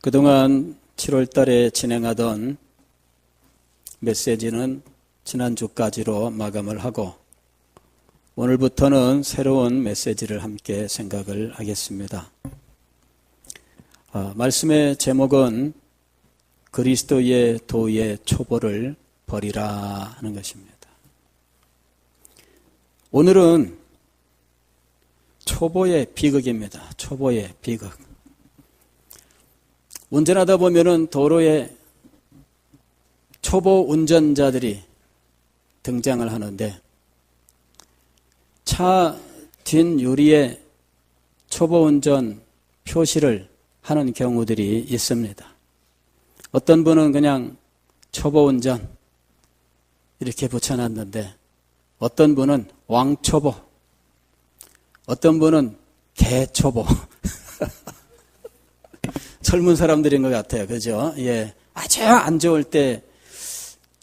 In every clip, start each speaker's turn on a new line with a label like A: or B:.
A: 그동안 7월 달에 진행하던 메시지는 지난주까지로 마감을 하고 오늘부터는 새로운 메시지를 함께 생각을 하겠습니다. 말씀의 제목은 그리스도의 도의 초보를 버리라 하는 것입니다. 오늘은 초보의 비극입니다. 초보의 비극. 운전하다 보면은 도로에 초보 운전자들이 등장을 하는데 차 뒷유리에 초보 운전 표시를 하는 경우들이 있습니다. 어떤 분은 그냥 초보 운전 이렇게 붙여놨는데 어떤 분은 왕초보, 어떤 분은 개초보. 젊은 사람들인 것 같아요. 그죠? 예. 아주 안 좋을 때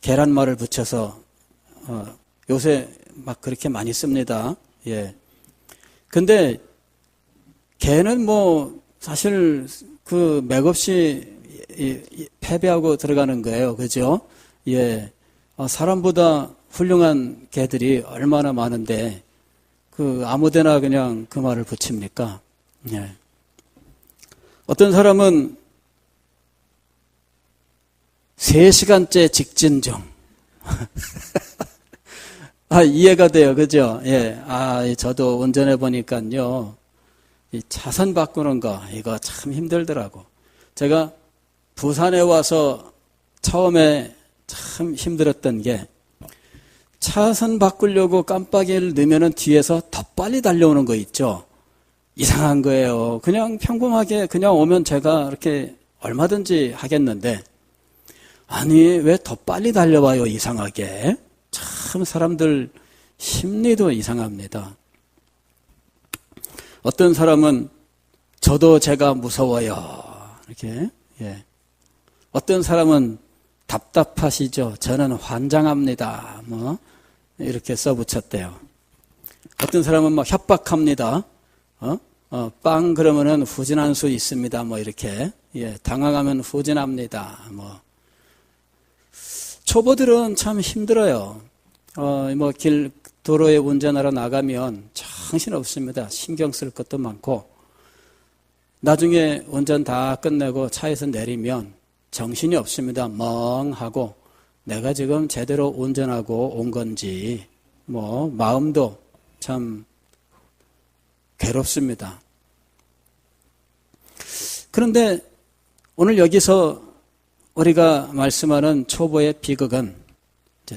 A: 계란말을 붙여서, 요새 막 그렇게 많이 씁니다. 예. 근데, 개는 뭐, 사실 그 맥없이 패배하고 들어가는 거예요. 그죠? 예. 사람보다 훌륭한 개들이 얼마나 많은데, 아무데나 그냥 그 말을 붙입니까? 예. 어떤 사람은 3시간째 직진 중. 이해가 돼요. 그죠? 예. 저도 운전해 보니까요. 이 차선 바꾸는 거, 이거 참 힘들더라고. 제가 부산에 와서 처음에 참 힘들었던 게 차선 바꾸려고 깜빡이를 넣으면 뒤에서 더 빨리 달려오는 거 있죠? 이상한 거예요. 그냥 평범하게 그냥 오면 제가 이렇게 얼마든지 하겠는데 아니 왜 더 빨리 달려와요 이상하게. 참 사람들 심리도 이상합니다. 어떤 사람은 저도 제가 무서워요 이렇게. 예. 어떤 사람은 답답하시죠. 저는 환장합니다. 뭐 이렇게 써붙였대요. 어떤 사람은 막 협박합니다. 빵 그러면은 후진할 수 있습니다. 뭐 이렇게. 예, 당황하면 후진합니다. 뭐. 초보들은 참 힘들어요. 도로에 운전하러 나가면 정신 없습니다. 신경 쓸 것도 많고. 나중에 운전 다 끝내고 차에서 내리면 정신이 없습니다. 멍하고 내가 지금 제대로 운전하고 온 건지, 마음도 참 괴롭습니다. 그런데 오늘 여기서 우리가 말씀하는 초보의 비극은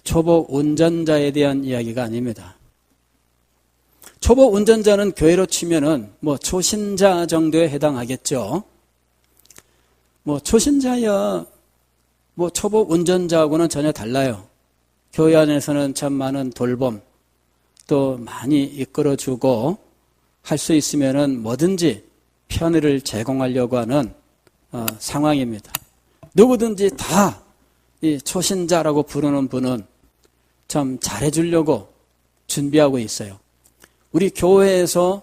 A: 초보 운전자에 대한 이야기가 아닙니다. 초보 운전자는 교회로 치면은 초신자 정도에 해당하겠죠. 초신자야, 초보 운전자하고는 전혀 달라요. 교회 안에서는 참 많은 돌봄, 또 많이 이끌어주고 할 수 있으면은 뭐든지 편의를 제공하려고 하는 상황입니다. 누구든지 다 이 초신자라고 부르는 분은 참 잘해주려고 준비하고 있어요. 우리 교회에서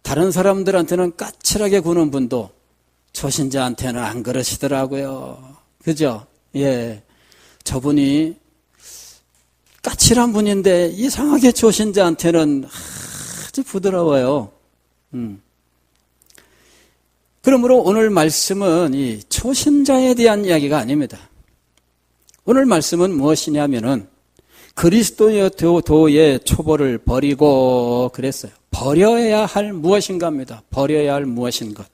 A: 다른 사람들한테는 까칠하게 구는 분도 초신자한테는 안 그러시더라고요. 그죠? 예. 저분이 까칠한 분인데 이상하게 초신자한테는 아주 부드러워요. 그러므로 오늘 말씀은 이 초신자에 대한 이야기가 아닙니다. 오늘 말씀은 무엇이냐면은 그리스도의 도의 초보를 버리고 그랬어요. 버려야 할 무엇인가입니다. 버려야 할 무엇인 것.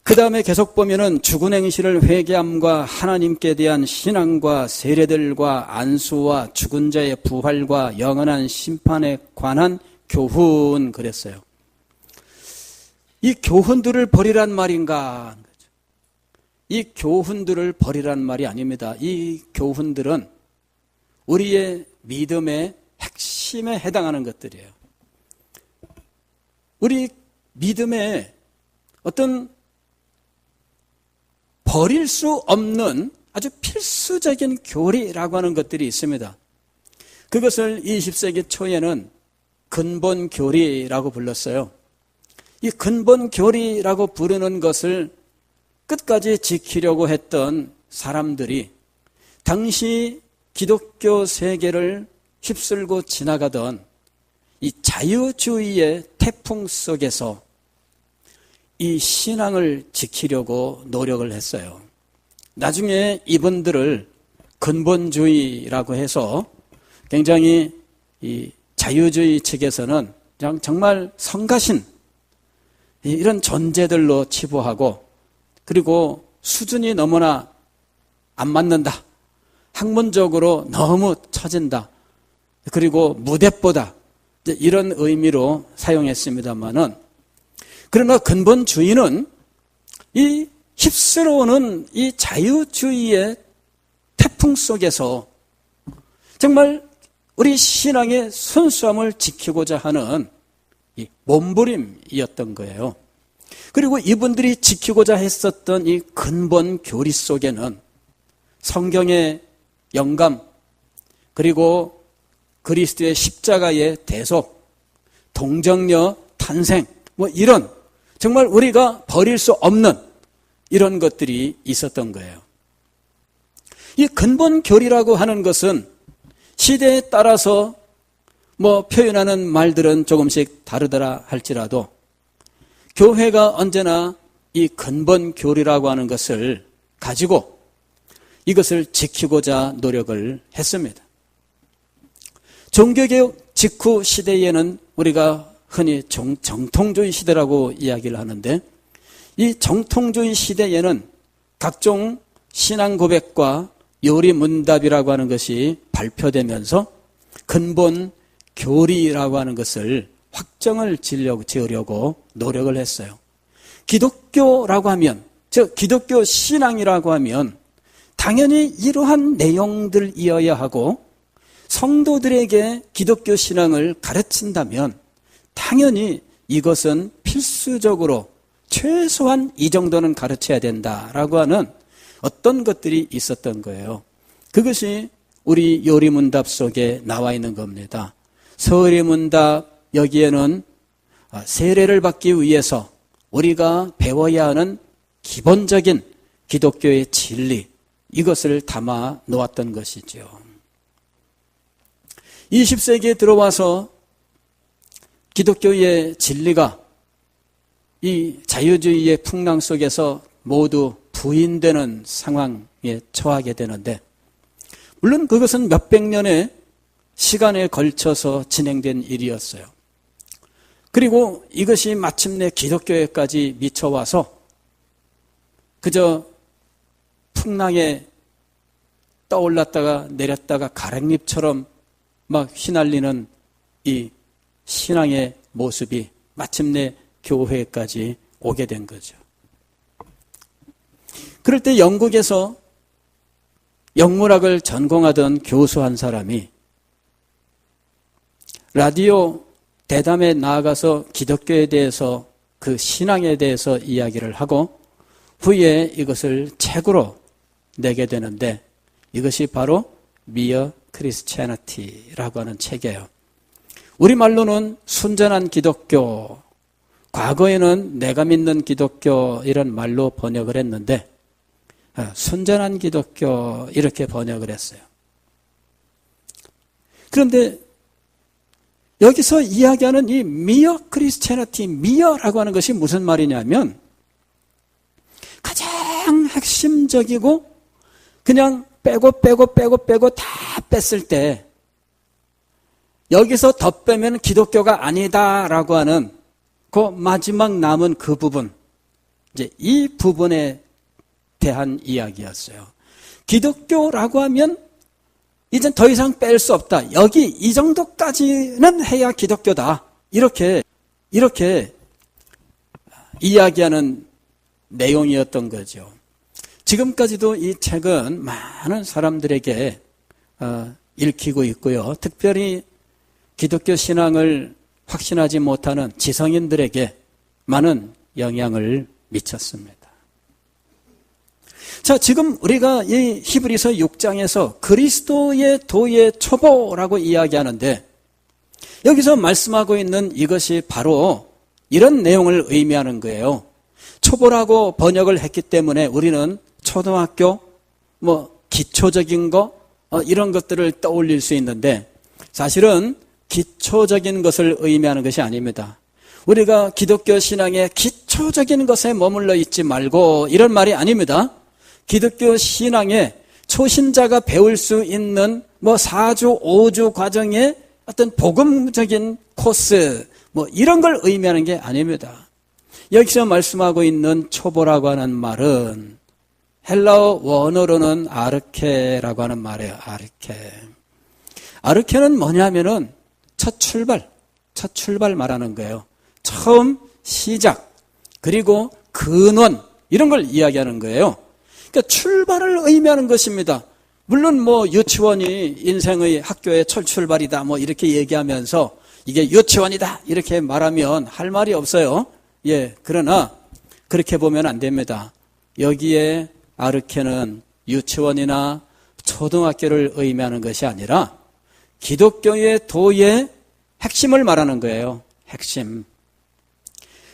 A: 그 다음에 계속 보면은 죽은 행실을 회개함과 하나님께 대한 신앙과 세례들과 안수와 죽은 자의 부활과 영원한 심판에 관한 교훈 그랬어요. 이 교훈들을 버리란 말인가? 이 교훈들을 버리란 말이 아닙니다. 이 교훈들은 우리의 믿음의 핵심에 해당하는 것들이에요. 우리 믿음의 어떤 버릴 수 없는 아주 필수적인 교리라고 하는 것들이 있습니다. 그것을 20세기 초에는 근본 교리라고 불렀어요. 이 근본 교리라고 부르는 것을 끝까지 지키려고 했던 사람들이 당시 기독교 세계를 휩쓸고 지나가던 이 자유주의의 태풍 속에서 이 신앙을 지키려고 노력을 했어요. 나중에 이분들을 근본주의라고 해서 굉장히 이 자유주의 측에서는 정말 성가신 이런 존재들로 치부하고, 그리고 수준이 너무나 안 맞는다, 학문적으로 너무 처진다, 그리고 무대뽀다, 이런 의미로 사용했습니다마는, 그러나 근본주의는 이 휩쓸어오는 이 자유주의의 태풍 속에서 정말 우리 신앙의 순수함을 지키고자 하는 이 몸부림이었던 거예요. 그리고 이분들이 지키고자 했었던 이 근본 교리 속에는 성경의 영감, 그리고 그리스도의 십자가의 대속, 동정녀 탄생, 이런 정말 우리가 버릴 수 없는 이런 것들이 있었던 거예요. 이 근본 교리라고 하는 것은 시대에 따라서 표현하는 말들은 조금씩 다르더라 할지라도 교회가 언제나 이 근본 교리라고 하는 것을 가지고 이것을 지키고자 노력을 했습니다. 종교개혁 직후 시대에는 우리가 흔히 정통주의 시대라고 이야기를 하는데, 이 정통주의 시대에는 각종 신앙 고백과 요리문답이라고 하는 것이 발표되면서 근본 교리라고 하는 것을 확정을 지으려고 노력을 했어요. 기독교라고 하면, 즉 기독교 신앙이라고 하면 당연히 이러한 내용들이어야 하고, 성도들에게 기독교 신앙을 가르친다면 당연히 이것은 필수적으로 최소한 이 정도는 가르쳐야 된다라고 하는 어떤 것들이 있었던 거예요. 그것이 우리 요리문답 속에 나와 있는 겁니다. 서리문답, 여기에는 세례를 받기 위해서 우리가 배워야 하는 기본적인 기독교의 진리, 이것을 담아 놓았던 것이죠. 20세기에 들어와서 기독교의 진리가 이 자유주의의 풍랑 속에서 모두 부인되는 상황에 처하게 되는데, 물론 그것은 몇백 년의 시간에 걸쳐서 진행된 일이었어요. 그리고 이것이 마침내 기독교에까지 미쳐와서 그저 풍랑에 떠올랐다가 내렸다가 가랑잎처럼 막 휘날리는 이 신앙의 모습이 마침내 교회까지 오게 된 거죠. 그럴 때 영국에서 영문학을 전공하던 교수 한 사람이 라디오 대담에 나아가서 기독교에 대해서, 그 신앙에 대해서 이야기를 하고 후에 이것을 책으로 내게 되는데, 이것이 바로 Mere Christianity라고 하는 책이에요. 우리말로는 순전한 기독교, 과거에는 내가 믿는 기독교 이런 말로 번역을 했는데 순전한 기독교 이렇게 번역을 했어요. 그런데 여기서 이야기하는 이 Mere Christianity, Mere라고 하는 것이 무슨 말이냐면 가장 핵심적이고 그냥 빼고 다 뺐을 때 여기서 더 빼면 기독교가 아니다라고 하는 그 마지막 남은 그 부분, 이제 이 부분에 대한 이야기였어요. 기독교라고 하면 이젠 더 이상 뺄 수 없다. 여기 이 정도까지는 해야 기독교다. 이렇게 이야기하는 내용이었던 거죠. 지금까지도 이 책은 많은 사람들에게 읽히고 있고요. 특별히 기독교 신앙을 확신하지 못하는 지성인들에게 많은 영향을 미쳤습니다. 자, 지금 우리가 이 히브리서 6장에서 그리스도의 도의 초보라고 이야기하는데 여기서 말씀하고 있는 이것이 바로 이런 내용을 의미하는 거예요. 초보라고 번역을 했기 때문에 우리는 초등학교 기초적인 거 이런 것들을 떠올릴 수 있는데 사실은 기초적인 것을 의미하는 것이 아닙니다. 우리가 기독교 신앙의 기초적인 것에 머물러 있지 말고 이런 말이 아닙니다. 기독교 신앙의 초신자가 배울 수 있는 4주, 5주 과정의 어떤 복음적인 코스 이런 걸 의미하는 게 아닙니다. 여기서 말씀하고 있는 초보라고 하는 말은 헬라어 원어로는 아르케라고 하는 말이에요. 아르케는 뭐냐면은 첫 출발 말하는 거예요. 처음 시작, 그리고 근원 이런 걸 이야기하는 거예요. 그러니까 출발을 의미하는 것입니다. 물론 유치원이 인생의 학교의 첫 출발이다 이렇게 얘기하면서 이게 유치원이다 이렇게 말하면 할 말이 없어요. 그러나 그렇게 보면 안 됩니다. 여기에 아르케는 유치원이나 초등학교를 의미하는 것이 아니라 기독교의 도의 핵심을 말하는 거예요. 핵심.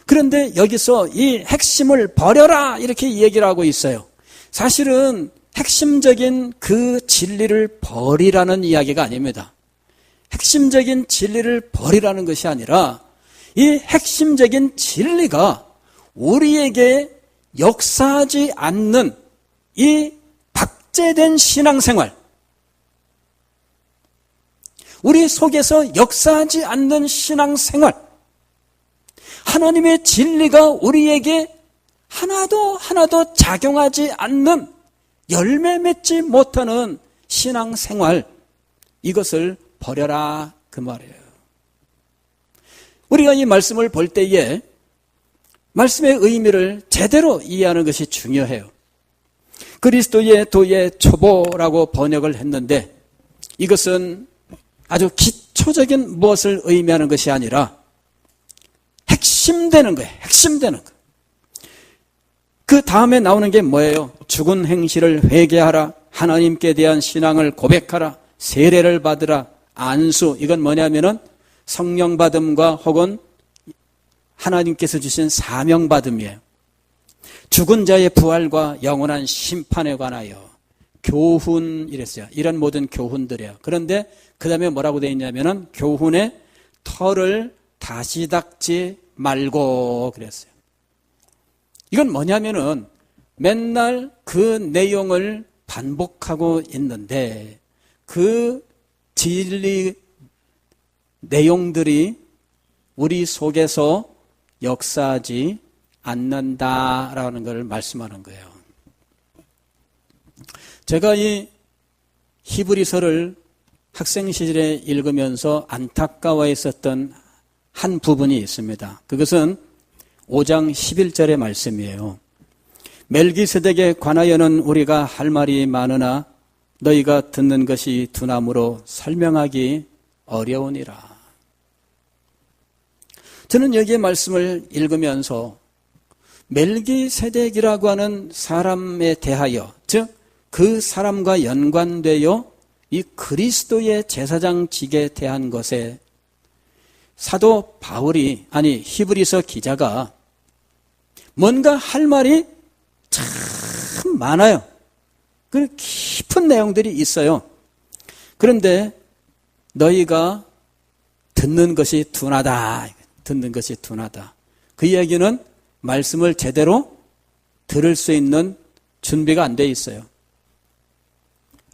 A: 그런데 여기서 이 핵심을 버려라 이렇게 얘기를 하고 있어요. 사실은 핵심적인 그 진리를 버리라는 이야기가 아닙니다. 핵심적인 진리를 버리라는 것이 아니라 이 핵심적인 진리가 우리에게 역사하지 않는 이 박제된 신앙생활, 우리 속에서 역사하지 않는 신앙생활, 하나님의 진리가 우리에게 하나도 작용하지 않는 열매 맺지 못하는 신앙생활, 이것을 버려라 그 말이에요. 우리가 이 말씀을 볼 때에 말씀의 의미를 제대로 이해하는 것이 중요해요. 그리스도의 도의 초보라고 번역을 했는데 이것은 아주 기초적인 무엇을 의미하는 것이 아니라 핵심되는 거예요. 핵심되는 거. 그 다음에 나오는 게 뭐예요? 죽은 행실을 회개하라, 하나님께 대한 신앙을 고백하라, 세례를 받으라, 안수. 이건 뭐냐면은 성령 받음과 혹은 하나님께서 주신 사명 받음이에요. 죽은 자의 부활과 영원한 심판에 관하여 교훈 이랬어요. 이런 모든 교훈들이에요. 그런데 그 다음에 뭐라고 되어 있냐면은 교훈의 털을 다시 닦지 말고 그랬어요. 이건 뭐냐면은 맨날 그 내용을 반복하고 있는데 그 진리 내용들이 우리 속에서 역사하지 않는다라는 걸 말씀하는 거예요. 제가 이 히브리서를 학생 시절에 읽으면서 안타까워했었던 한 부분이 있습니다. 그것은 5장 11절의 말씀이에요. 멜기세덱에 관하여는 우리가 할 말이 많으나 너희가 듣는 것이 두나무로 설명하기 어려우니라. 저는 여기의 말씀을 읽으면서 멜기세덱이라고 하는 사람에 대하여, 즉 그 사람과 연관되어 이 그리스도의 제사장직에 대한 것에 사도 바울이, 히브리서 기자가 뭔가 할 말이 참 많아요. 그 깊은 내용들이 있어요. 그런데 너희가 듣는 것이 둔하다. 듣는 것이 둔하다. 그 이야기는 말씀을 제대로 들을 수 있는 준비가 안 돼 있어요.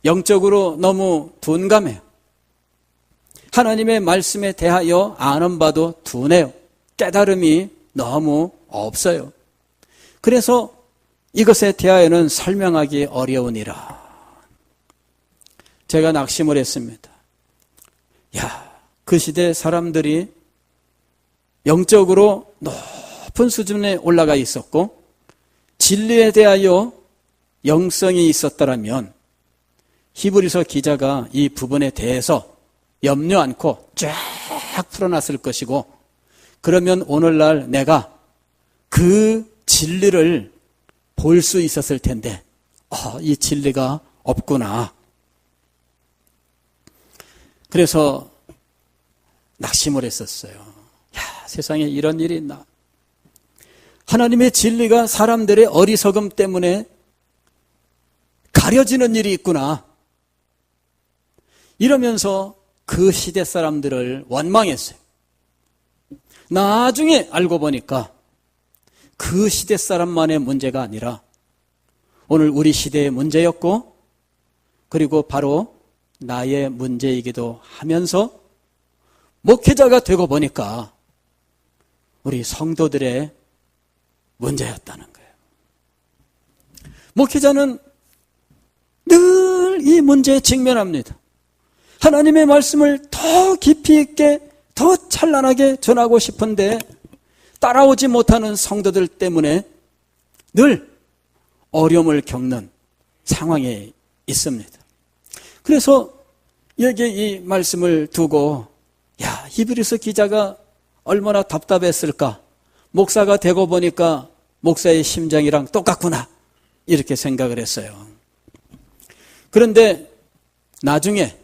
A: 영적으로 너무 둔감해요. 하나님의 말씀에 대하여 아는 바도 둔해요. 깨달음이 너무 없어요. 그래서 이것에 대하여는 설명하기 어려우니라. 제가 낙심을 했습니다. 그 시대 사람들이 영적으로 높은 수준에 올라가 있었고 진리에 대하여 영성이 있었더라면 히브리서 기자가 이 부분에 대해서 염려 않고 쫙 풀어놨을 것이고, 그러면 오늘날 내가 그 진리를 볼 수 있었을 텐데 이 진리가 없구나. 그래서 낙심을 했었어요. 세상에 이런 일이 있나. 하나님의 진리가 사람들의 어리석음 때문에 가려지는 일이 있구나. 이러면서 그 시대 사람들을 원망했어요. 나중에 알고 보니까 그 시대 사람만의 문제가 아니라 오늘 우리 시대의 문제였고, 그리고 바로 나의 문제이기도 하면서 목회자가 되고 보니까 우리 성도들의 문제였다는 거예요. 목회자는 늘 이 문제에 직면합니다. 하나님의 말씀을 더 깊이 있게, 더 찬란하게 전하고 싶은데 따라오지 못하는 성도들 때문에 늘 어려움을 겪는 상황에 있습니다. 그래서 여기에 이 말씀을 두고, 히브리서 기자가 얼마나 답답했을까. 목사가 되고 보니까 목사의 심정이랑 똑같구나, 이렇게 생각을 했어요. 그런데 나중에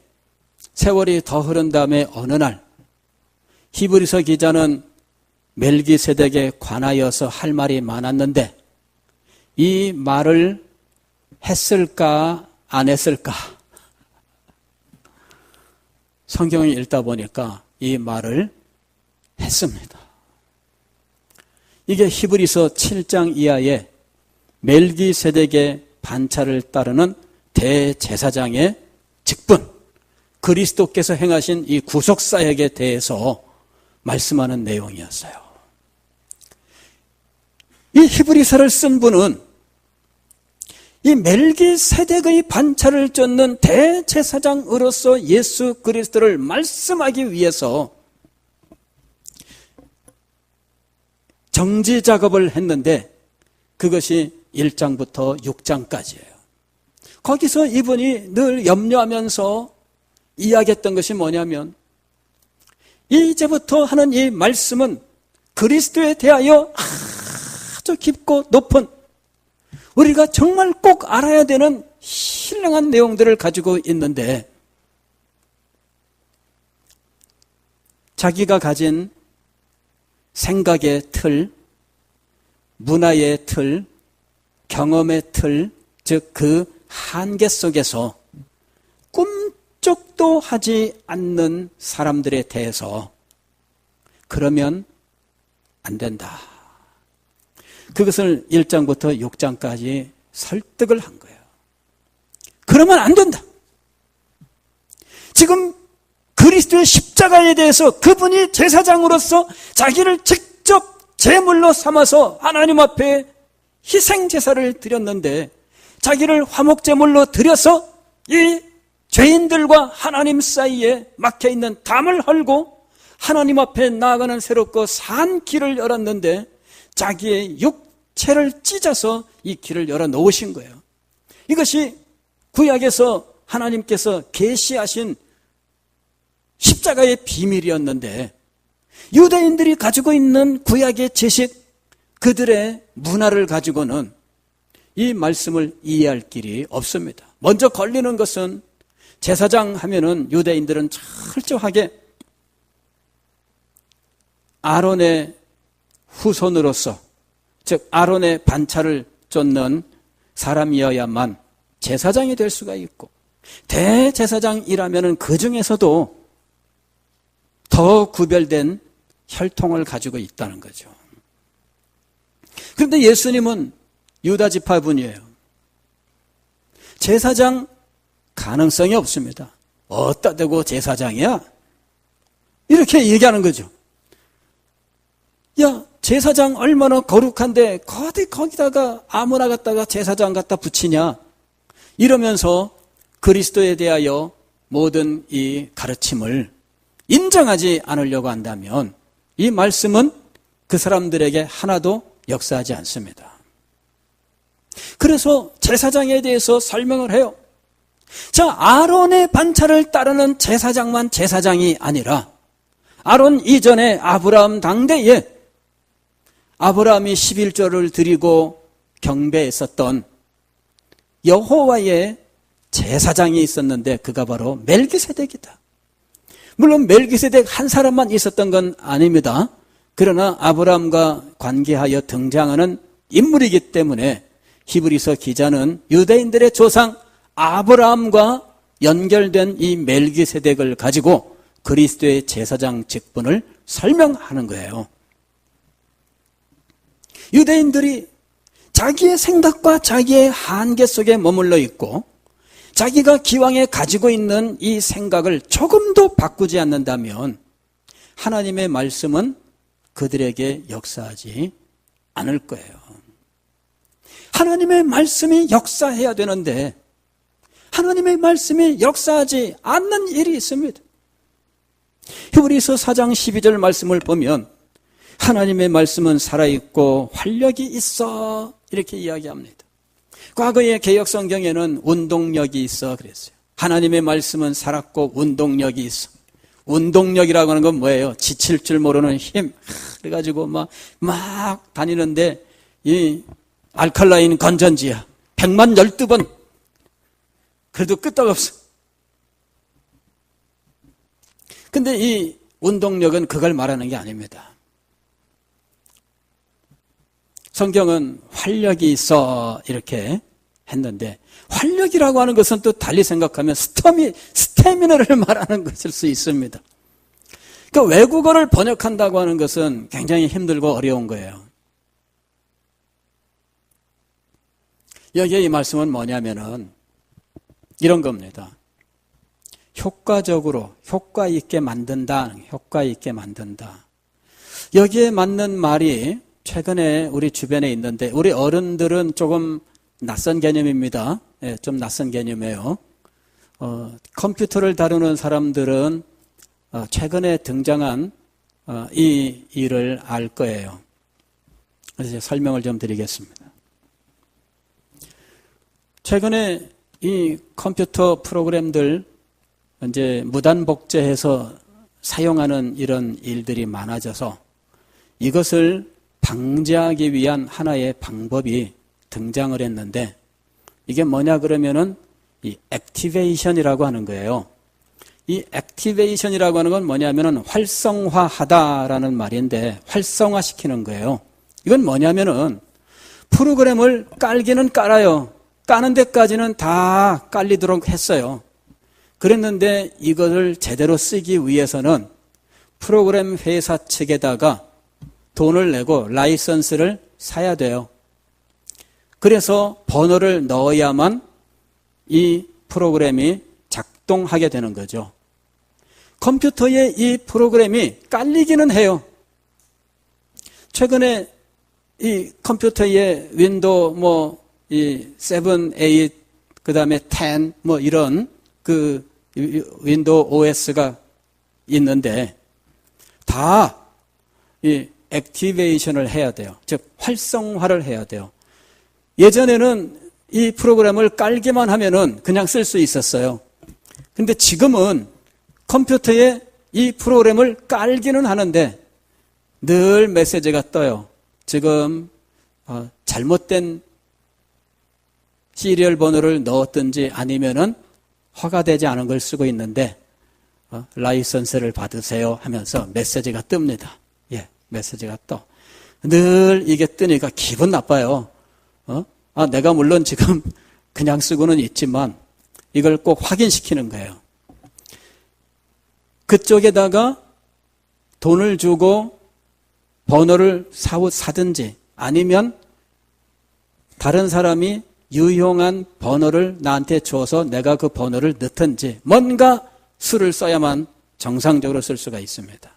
A: 세월이 더 흐른 다음에 어느 날 히브리서 기자는 멜기세덱에 관하여서 할 말이 많았는데 이 말을 했을까 안 했을까? 성경을 읽다 보니까 이 말을 했습니다. 이게 히브리서 7장 이하의 멜기세덱의 반차를 따르는 대제사장의 직분, 그리스도께서 행하신 이 구속사역에 대해서 말씀하는 내용이었어요. 이 히브리서를 쓴 분은 이 멜기세덱의 반차를 쫓는 대제사장으로서 예수 그리스도를 말씀하기 위해서 정지 작업을 했는데 그것이 1장부터 6장까지예요. 거기서 이분이 늘 염려하면서 이야기했던 것이 뭐냐면, 이제부터 하는 이 말씀은 그리스도에 대하여 아주 깊고 높은, 우리가 정말 꼭 알아야 되는 신령한 내용들을 가지고 있는데, 자기가 가진 생각의 틀, 문화의 틀, 경험의 틀, 즉 그 한계 속에서 꿈쩍도 하지 않는 사람들에 대해서 그러면 안 된다. 그것을 1장부터 6장까지 설득을 한 거예요. 그러면 안 된다. 지금 그리스도의 십자가에 대해서 그분이 제사장으로서 자기를 직접 제물로 삼아서 하나님 앞에 희생제사를 드렸는데, 자기를 화목제물로 드려서 이 죄인들과 하나님 사이에 막혀있는 담을 헐고 하나님 앞에 나아가는 새롭고 산 길을 열었는데, 자기의 육체를 찢어서 이 길을 열어놓으신 거예요. 이것이 구약에서 하나님께서 계시하신 십자가의 비밀이었는데, 유대인들이 가지고 있는 구약의 지식, 그들의 문화를 가지고는 이 말씀을 이해할 길이 없습니다. 먼저 걸리는 것은, 제사장 하면은 유대인들은 철저하게 아론의 후손으로서, 즉 아론의 반차를 쫓는 사람이어야만 제사장이 될 수가 있고, 대제사장이라면은 그 중에서도 더 구별된 혈통을 가지고 있다는 거죠. 그런데 예수님은 유다 지파분이에요. 제사장 가능성이 없습니다. 어디다 대고 제사장이야? 이렇게 얘기하는 거죠. 야, 제사장 얼마나 거룩한데 거기다가 아무나 갖다가 제사장 갖다 붙이냐? 이러면서 그리스도에 대하여 모든 이 가르침을 인정하지 않으려고 한다면 이 말씀은 그 사람들에게 하나도 역사하지 않습니다. 그래서 제사장에 대해서 설명을 해요. 자, 아론의 반차를 따르는 제사장만 제사장이 아니라 아론 이전에 아브라함 당대에 아브라함이 11조를 드리고 경배했었던 여호와의 제사장이 있었는데 그가 바로 멜기세덱이다. 물론 멜기세덱 한 사람만 있었던 건 아닙니다. 그러나 아브라함과 관계하여 등장하는 인물이기 때문에 히브리서 기자는 유대인들의 조상 아브라함과 연결된 이 멜기세덱을 가지고 그리스도의 제사장 직분을 설명하는 거예요. 유대인들이 자기의 생각과 자기의 한계 속에 머물러 있고 자기가 기왕에 가지고 있는 이 생각을 조금도 바꾸지 않는다면 하나님의 말씀은 그들에게 역사하지 않을 거예요. 하나님의 말씀이 역사해야 되는데 하나님의 말씀이 역사하지 않는 일이 있습니다. 히브리서 4장 12절 말씀을 보면 하나님의 말씀은 살아있고 활력이 있어 이렇게 이야기합니다. 과거의 개역성경에는 운동력이 있어 그랬어요. 하나님의 말씀은 살았고 운동력이 있어. 운동력이라고 하는 건 뭐예요? 지칠 줄 모르는 힘. 그래가지고 막 다니는데 이 알칼라인 건전지야. 100만 12번. 그래도 끄떡없어. 근데 이 운동력은 그걸 말하는 게 아닙니다. 성경은 활력이 있어 이렇게 했는데 활력이라고 하는 것은 또 달리 생각하면 스태미너를 말하는 것일 수 있습니다. 그러니까 외국어를 번역한다고 하는 것은 굉장히 힘들고 어려운 거예요. 여기에 이 말씀은 뭐냐면은 이런 겁니다. 효과적으로 효과 있게 만든다. 효과 있게 만든다. 여기에 맞는 말이 최근에 우리 주변에 있는데 우리 어른들은 조금 낯선 개념입니다. 예, 좀 낯선 개념이에요. 컴퓨터를 다루는 사람들은 최근에 등장한 이 일을 알 거예요. 그래서 설명을 좀 드리겠습니다. 최근에 이 컴퓨터 프로그램들 이제 무단 복제해서 사용하는 이런 일들이 많아져서 이것을 방지하기 위한 하나의 방법이 등장을 했는데 이게 뭐냐 그러면은 이 액티베이션이라고 하는 거예요. 이 액티베이션이라고 하는 건 뭐냐면은 활성화하다라는 말인데 활성화시키는 거예요. 이건 뭐냐면은 프로그램을 깔기는 깔아요. 까는 데까지는 다 깔리도록 했어요. 그랬는데 이것을 제대로 쓰기 위해서는 프로그램 회사 측에다가 돈을 내고 라이선스를 사야 돼요. 그래서 번호를 넣어야만 이 프로그램이 작동하게 되는 거죠. 컴퓨터에 이 프로그램이 깔리기는 해요. 최근에 이 컴퓨터에 윈도우 이 7, 8, 그 다음에 10 이런 그 윈도우 OS가 있는데 다 이 액티베이션을 해야 돼요. 즉 활성화를 해야 돼요. 예전에는 이 프로그램을 깔기만 하면은 그냥 쓸 수 있었어요. 근데 지금은 컴퓨터에 이 프로그램을 깔기는 하는데 늘 메시지가 떠요. 지금 잘못된 시리얼 번호를 넣었든지 아니면은 허가되지 않은 걸 쓰고 있는데 라이선스를 받으세요 하면서 메시지가 뜹니다. 예, 메시지가 떠. 늘 이게 뜨니까 기분 나빠요. 내가 물론 지금 그냥 쓰고는 있지만 이걸 꼭 확인시키는 거예요. 그쪽에다가 돈을 주고 번호를 사든지 아니면 다른 사람이 유용한 번호를 나한테 줘서 내가 그 번호를 넣든지 뭔가 수를 써야만 정상적으로 쓸 수가 있습니다.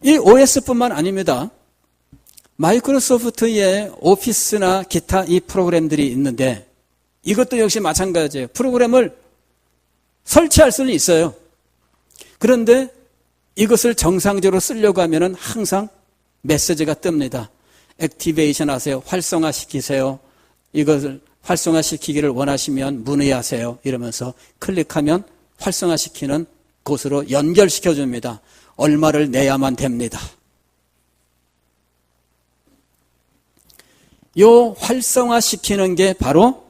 A: 이 OS뿐만 아닙니다. 마이크로소프트의 오피스나 기타 이 프로그램들이 있는데 이것도 역시 마찬가지예요. 프로그램을 설치할 수는 있어요. 그런데 이것을 정상적으로 쓰려고 하면은 항상 메시지가 뜹니다. 액티베이션 하세요. 활성화시키세요. 이것을 활성화시키기를 원하시면 문의하세요. 이러면서 클릭하면 활성화시키는 곳으로 연결시켜 줍니다. 얼마를 내야만 됩니다. 요 활성화시키는 게 바로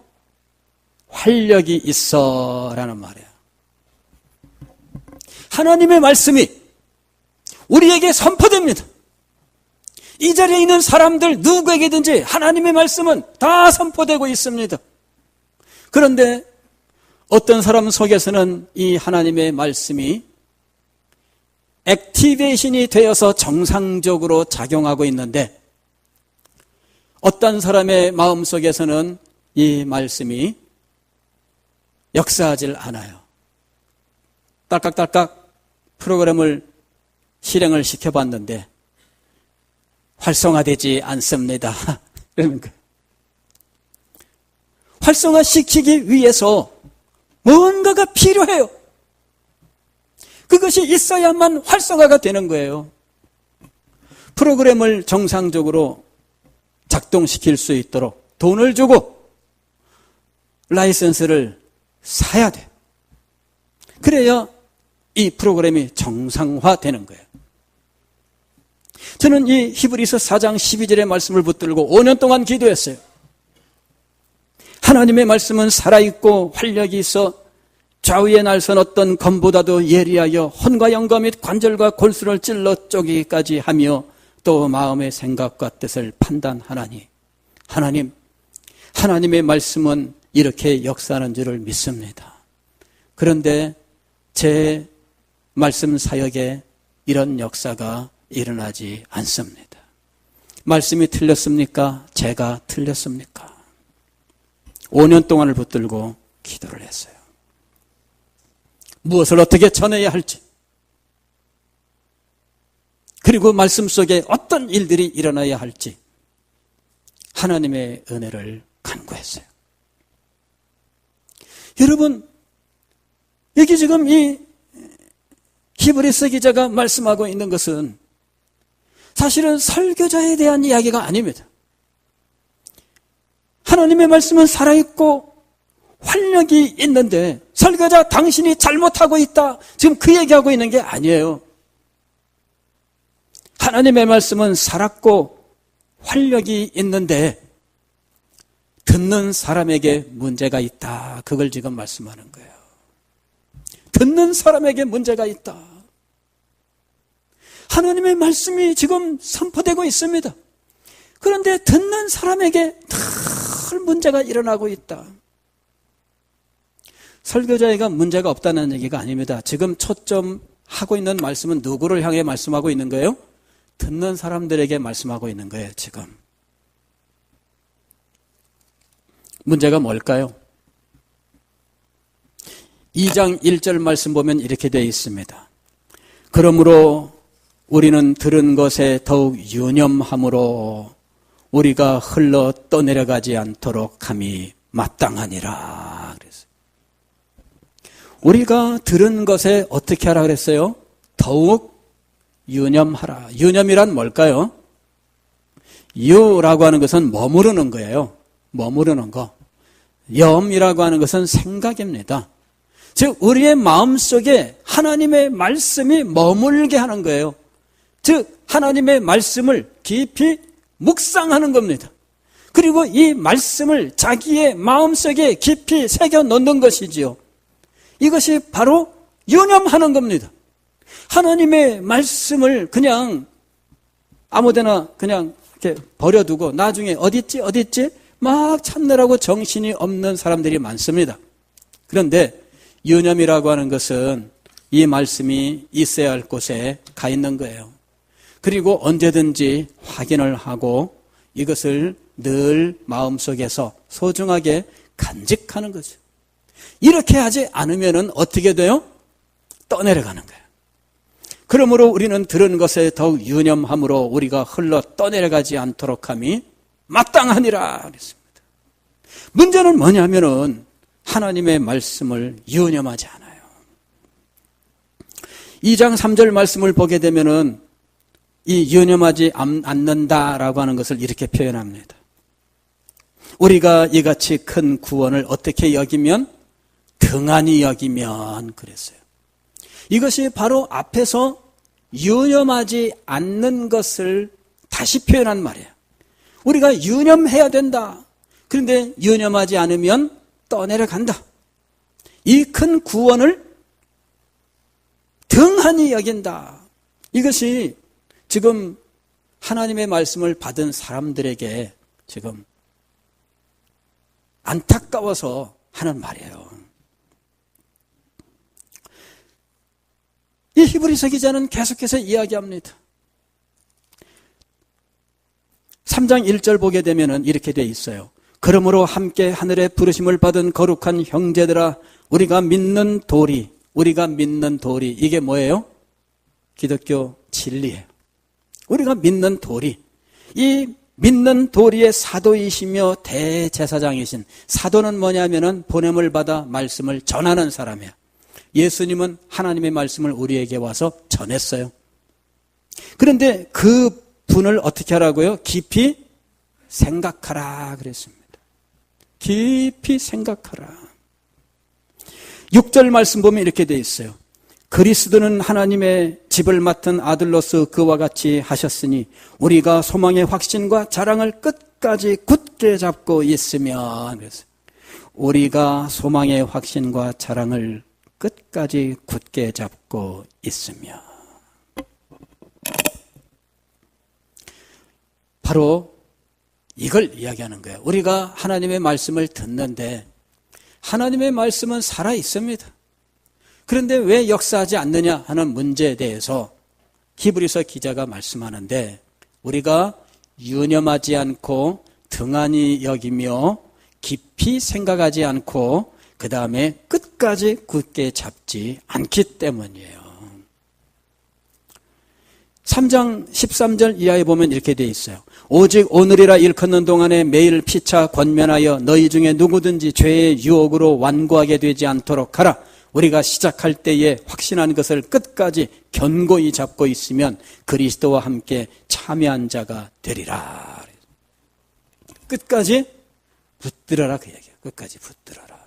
A: 활력이 있어라는 말이에요. 하나님의 말씀이 우리에게 선포됩니다. 이 자리에 있는 사람들 누구에게든지 하나님의 말씀은 다 선포되고 있습니다. 그런데 어떤 사람 속에서는 이 하나님의 말씀이 액티베이션이 되어서 정상적으로 작용하고 있는데, 어떤 사람의 마음속에서는 이 말씀이 역사하질 않아요. 딸깍딸깍 프로그램을 실행을 시켜봤는데 활성화되지 않습니다. 그러는 거예요. 활성화시키기 위해서 뭔가가 필요해요. 그것이 있어야만 활성화가 되는 거예요. 프로그램을 정상적으로 작동시킬 수 있도록 돈을 주고 라이선스를 사야 돼. 그래야 이 프로그램이 정상화되는 거예요. 저는 이 히브리서 4장 12절의 말씀을 붙들고 5년 동안 기도했어요. 하나님의 말씀은 살아있고 활력이 있어 좌우에 날선 어떤 검보다도 예리하여 혼과 영과 및 관절과 골수를 찔러 쪼개기까지 하며 또 마음의 생각과 뜻을 판단하나니, 하나님의 말씀은 이렇게 역사하는 줄을 믿습니다. 그런데 제 말씀 사역에 이런 역사가 일어나지 않습니다. 말씀이 틀렸습니까? 제가 틀렸습니까? 5년 동안을 붙들고 기도를 했어요. 무엇을 어떻게 전해야 할지, 그리고 말씀 속에 어떤 일들이 일어나야 할지 하나님의 은혜를 간구했어요. 여러분, 여기 지금 이 히브리서 기자가 말씀하고 있는 것은 사실은 설교자에 대한 이야기가 아닙니다. 하나님의 말씀은 살아있고 활력이 있는데 설교자 당신이 잘못하고 있다, 지금 그 얘기하고 있는 게 아니에요. 하나님의 말씀은 살았고 활력이 있는데 듣는 사람에게 문제가 있다, 그걸 지금 말씀하는 거예요. 듣는 사람에게 문제가 있다. 하나님의 말씀이 지금 선포되고 있습니다. 그런데 듣는 사람에게 늘 문제가 일어나고 있다. 설교자에게 문제가 없다는 얘기가 아닙니다. 지금 초점하고 있는 말씀은 누구를 향해 말씀하고 있는 거예요? 듣는 사람들에게 말씀하고 있는 거예요, 지금. 문제가 뭘까요? 2장 1절 말씀 보면 이렇게 되어 있습니다. 그러므로 우리는 들은 것에 더욱 유념함으로 우리가 흘러 떠내려가지 않도록 함이 마땅하니라 그랬어요. 우리가 들은 것에 어떻게 하라 그랬어요? 더욱 유념하라. 유념이란 뭘까요? 유라고 하는 것은 머무르는 거예요. 머무르는 거. 염이라고 하는 것은 생각입니다. 즉 우리의 마음속에 하나님의 말씀이 머물게 하는 거예요. 즉 하나님의 말씀을 깊이 묵상하는 겁니다. 그리고 이 말씀을 자기의 마음속에 깊이 새겨 넣는 것이지요. 이것이 바로 유념하는 겁니다. 하나님의 말씀을 그냥 아무데나 그냥 이렇게 버려두고 나중에 어딨지 막 찾느라고 정신이 없는 사람들이 많습니다. 그런데 유념이라고 하는 것은 이 말씀이 있어야 할 곳에 가 있는 거예요. 그리고 언제든지 확인을 하고 이것을 늘 마음속에서 소중하게 간직하는 거죠. 이렇게 하지 않으면 어떻게 돼요? 떠내려가는 거예요. 그러므로 우리는 들은 것에 더욱 유념함으로 우리가 흘러 떠내려가지 않도록 함이 마땅하니라 그랬습니다. 문제는 뭐냐면은 하나님의 말씀을 유념하지 않아요. 2장 3절 말씀을 보게 되면은 이 유념하지 않는다라고 하는 것을 이렇게 표현합니다. 우리가 이같이 큰 구원을 어떻게 여기면? 등한히 여기면 그랬어요. 이것이 바로 앞에서 유념하지 않는 것을 다시 표현한 말이에요. 우리가 유념해야 된다. 그런데 유념하지 않으면 떠내려간다. 이 큰 구원을 등한히 여긴다. 이것이 지금 하나님의 말씀을 받은 사람들에게 지금 안타까워서 하는 말이에요. 이 히브리서 기자는 계속해서 이야기합니다. 3장 1절 보게 되면 이렇게 돼 있어요. 그러므로 함께 하늘의 부르심을 받은 거룩한 형제들아, 우리가 믿는 도리, 이게 뭐예요? 기독교 진리예요. 우리가 믿는 도리, 이 믿는 도리의 사도이시며 대제사장이신, 사도는 뭐냐면은 보냄을 받아 말씀을 전하는 사람이야. 예수님은 하나님의 말씀을 우리에게 와서 전했어요. 그런데 그 분을 어떻게 하라고요? 깊이 생각하라 그랬습니다. 깊이 생각하라. 6절 말씀 보면 이렇게 돼 있어요. 그리스도는 하나님의 집을 맡은 아들로서 그와 같이 하셨으니 우리가 소망의 확신과 자랑을 끝까지 굳게 잡고 있으면, 그래서 우리가 소망의 확신과 자랑을 끝까지 굳게 잡고 있으며, 바로 이걸 이야기하는 거예요. 우리가 하나님의 말씀을 듣는데 하나님의 말씀은 살아 있습니다. 그런데 왜 역사하지 않느냐 하는 문제에 대해서 히브리서 기자가 말씀하는데, 우리가 유념하지 않고 등한히 여기며 깊이 생각하지 않고 그 다음에 끝까지 굳게 잡지 않기 때문이에요. 3장 13절 이하에 보면 이렇게 되어 있어요. 오직 오늘이라 일컫는 동안에 매일 피차 권면하여 너희 중에 누구든지 죄의 유혹으로 완고하게 되지 않도록 하라. 우리가 시작할 때에 확신한 것을 끝까지 견고히 잡고 있으면 그리스도와 함께 참여한 자가 되리라. 끝까지 붙들어라 그 얘기예요. 끝까지 붙들어라.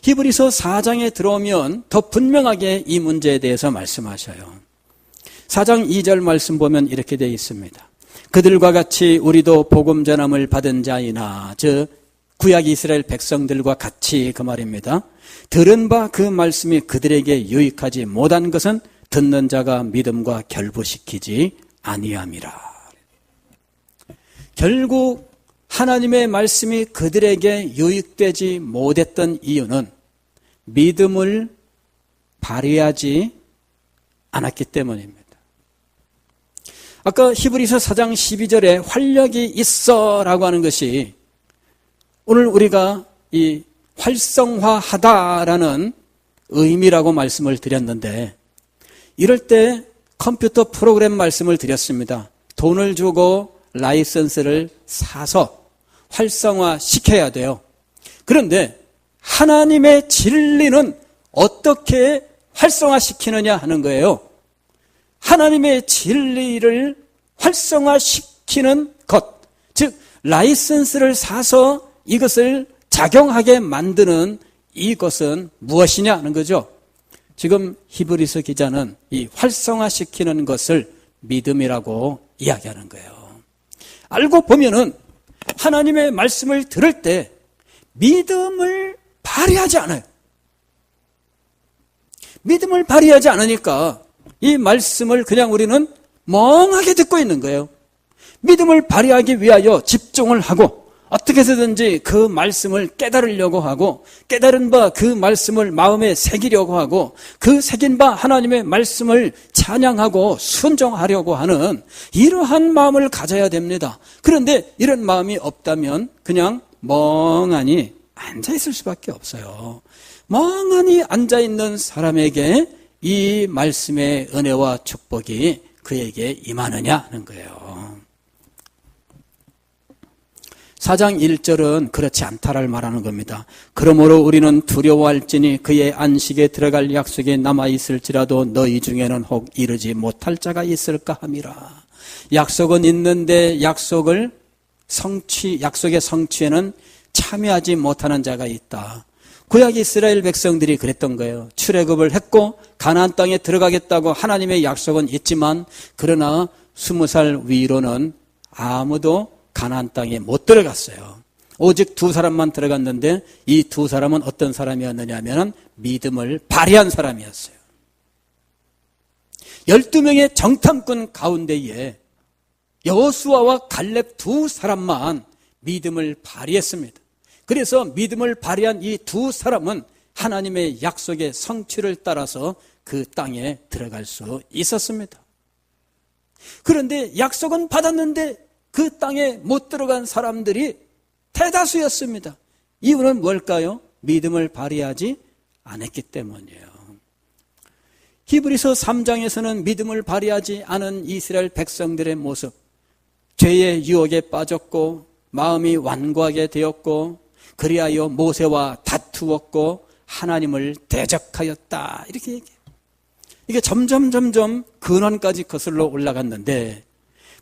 A: 히브리서 4장에 들어오면 더 분명하게 이 문제에 대해서 말씀하셔요. 4장 2절 말씀 보면 이렇게 되어 있습니다. 그들과 같이 우리도 복음 전함을 받은 자이나, 즉 구약 이스라엘 백성들과 같이 그 말입니다. 들은 바 그 말씀이 그들에게 유익하지 못한 것은 듣는 자가 믿음과 결부시키지 아니함이라. 결국 하나님의 말씀이 그들에게 유익되지 못했던 이유는 믿음을 발휘하지 않았기 때문입니다. 아까 히브리서 4장 12절에 활력이 있어라고 하는 것이 오늘 우리가 이 활성화하다라는 의미라고 말씀을 드렸는데, 이럴 때 컴퓨터 프로그램 말씀을 드렸습니다. 돈을 주고 라이선스를 사서 활성화시켜야 돼요. 그런데 하나님의 진리는 어떻게 활성화시키느냐 하는 거예요. 하나님의 진리를 활성화시키는 것, 즉 라이선스를 사서 이것을 작용하게 만드는 이것은 무엇이냐 하는 거죠. 지금 히브리서 기자는 이 활성화시키는 것을 믿음이라고 이야기하는 거예요. 알고 보면은 하나님의 말씀을 들을 때 믿음을 발휘하지 않아요. 믿음을 발휘하지 않으니까 이 말씀을 그냥 우리는 멍하게 듣고 있는 거예요. 믿음을 발휘하기 위하여 집중을 하고 어떻게 해서든지 그 말씀을 깨달으려고 하고, 깨달은 바 그 말씀을 마음에 새기려고 하고, 그 새긴 바 하나님의 말씀을 찬양하고 순종하려고 하는 이러한 마음을 가져야 됩니다. 그런데 이런 마음이 없다면 그냥 멍하니 앉아있을 수밖에 없어요. 멍하니 앉아있는 사람에게 이 말씀의 은혜와 축복이 그에게 임하느냐 하는 거예요. 4장 1절은 그렇지 않다를 말하는 겁니다. 그러므로 우리는 두려워할지니 그의 안식에 들어갈 약속이 남아있을지라도 너희 중에는 혹 이르지 못할 자가 있을까 함이라. 약속은 있는데 약속의 성취에는 참여하지 못하는 자가 있다. 구약 이스라엘 백성들이 그랬던 거예요. 출애굽을 했고 가나안 땅에 들어가겠다고 하나님의 약속은 있지만, 그러나 20살 위로는 아무도 가나안 땅에 못 들어갔어요. 오직 두 사람만 들어갔는데 이 두 사람은 어떤 사람이었느냐 하면 믿음을 발휘한 사람이었어요. 12명의 정탐꾼 가운데에 여호수아와 갈렙 두 사람만 믿음을 발휘했습니다. 그래서 믿음을 발휘한 이 두 사람은 하나님의 약속의 성취를 따라서 그 땅에 들어갈 수 있었습니다. 그런데 약속은 받았는데 그 땅에 못 들어간 사람들이 대다수였습니다. 이유는 뭘까요? 믿음을 발휘하지 않았기 때문이에요. 히브리서 3장에서는 믿음을 발휘하지 않은 이스라엘 백성들의 모습, 죄의 유혹에 빠졌고 마음이 완고하게 되었고 그리하여 모세와 다투었고 하나님을 대적하였다, 이렇게 얘기해요. 이게 점점 근원까지 거슬러 올라갔는데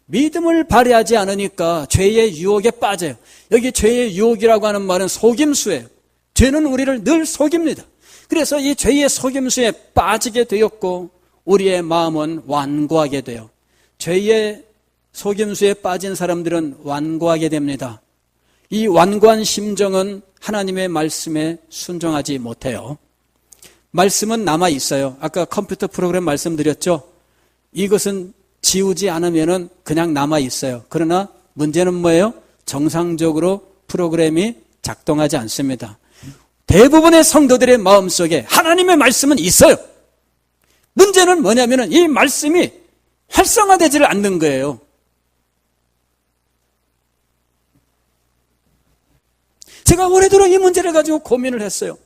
A: 믿음을 발휘하지 않으니까 죄의 유혹에 빠져요. 여기 죄의 유혹이라고 하는 말은 속임수예요. 죄는 우리를 늘 속입니다. 그래서 이 죄의 속임수에 빠지게 되었고 우리의 마음은 완고하게 돼요. 죄의 속임수에 빠진 사람들은 완고하게 됩니다. 이 완고한 심정은 하나님의 말씀에 순종하지 못해요. 말씀은 남아 있어요. 아까 컴퓨터 프로그램 말씀드렸죠. 이것은 지우지 않으면 그냥 남아 있어요. 그러나 문제는 뭐예요? 정상적으로 프로그램이 작동하지 않습니다. 대부분의 성도들의 마음속에 하나님의 말씀은 있어요. 문제는 뭐냐면 이 말씀이 활성화되지를 않는 거예요. 제가 오래도록 이 문제를 가지고 고민을 했어요.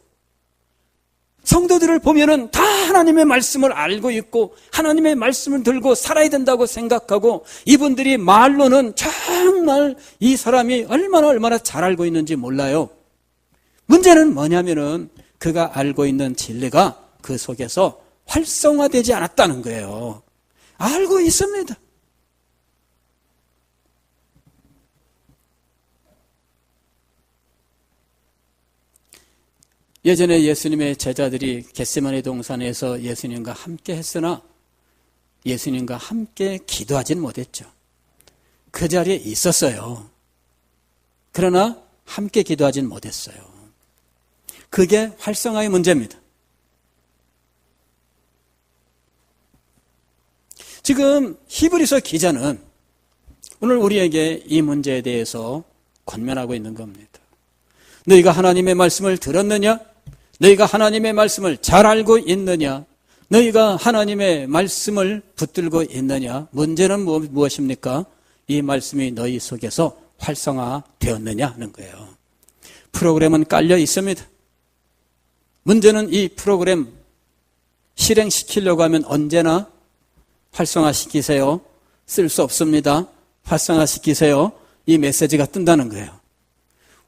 A: 성도들을 보면은 다 하나님의 말씀을 알고 있고 하나님의 말씀을 들고 살아야 된다고 생각하고 이분들이 말로는 정말 이 사람이 얼마나 잘 알고 있는지 몰라요. 문제는 뭐냐면은 그가 알고 있는 진리가 그 속에서 활성화되지 않았다는 거예요. 알고 있습니다. 예전에 예수님의 제자들이 겟세마네 동산에서 예수님과 함께 했으나 예수님과 함께 기도하진 못했죠. 그 자리에 있었어요. 그러나 함께 기도하진 못했어요. 그게 활성화의 문제입니다. 지금 히브리서 기자는 오늘 우리에게 이 문제에 대해서 권면하고 있는 겁니다. 너희가 하나님의 말씀을 들었느냐? 너희가 하나님의 말씀을 잘 알고 있느냐? 너희가 하나님의 말씀을 붙들고 있느냐? 문제는 무엇입니까? 이 말씀이 너희 속에서 활성화되었느냐 하는 거예요. 프로그램은 깔려 있습니다. 문제는 이 프로그램 실행시키려고 하면 언제나 활성화시키세요. 쓸 수 없습니다. 활성화시키세요. 이 메시지가 뜬다는 거예요.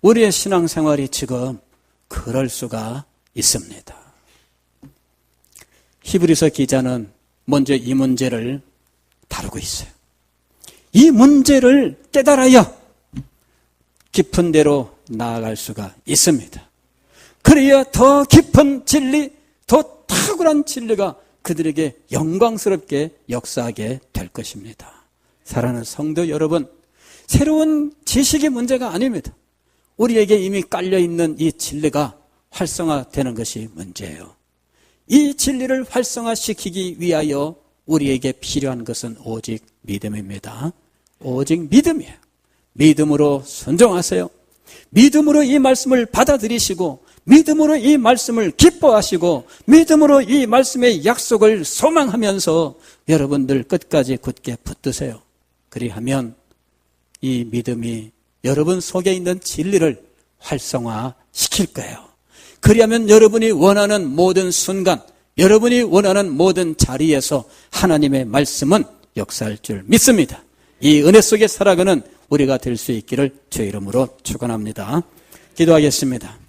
A: 우리의 신앙생활이 지금 그럴 수가 있습니다. 히브리서 기자는 먼저 이 문제를 다루고 있어요. 이 문제를 깨달아야 깊은 데로 나아갈 수가 있습니다. 그래야 더 깊은 진리, 더 탁월한 진리가 그들에게 영광스럽게 역사하게 될 것입니다. 사랑하는 성도 여러분, 새로운 지식이 문제가 아닙니다. 우리에게 이미 깔려있는 이 진리가 활성화되는 것이 문제예요. 이 진리를 활성화시키기 위하여 우리에게 필요한 것은 오직 믿음입니다. 오직 믿음이에요. 믿음으로 순종하세요. 믿음으로 이 말씀을 받아들이시고 믿음으로 이 말씀을 기뻐하시고 믿음으로 이 말씀의 약속을 소망하면서 여러분들 끝까지 굳게 붙드세요. 그리하면 이 믿음이 여러분 속에 있는 진리를 활성화시킬 거예요. 그리하면 여러분이 원하는 모든 순간, 여러분이 원하는 모든 자리에서 하나님의 말씀은 역사할 줄 믿습니다. 이 은혜 속에 살아가는 우리가 될 수 있기를 주의 이름으로 축원합니다. 기도하겠습니다.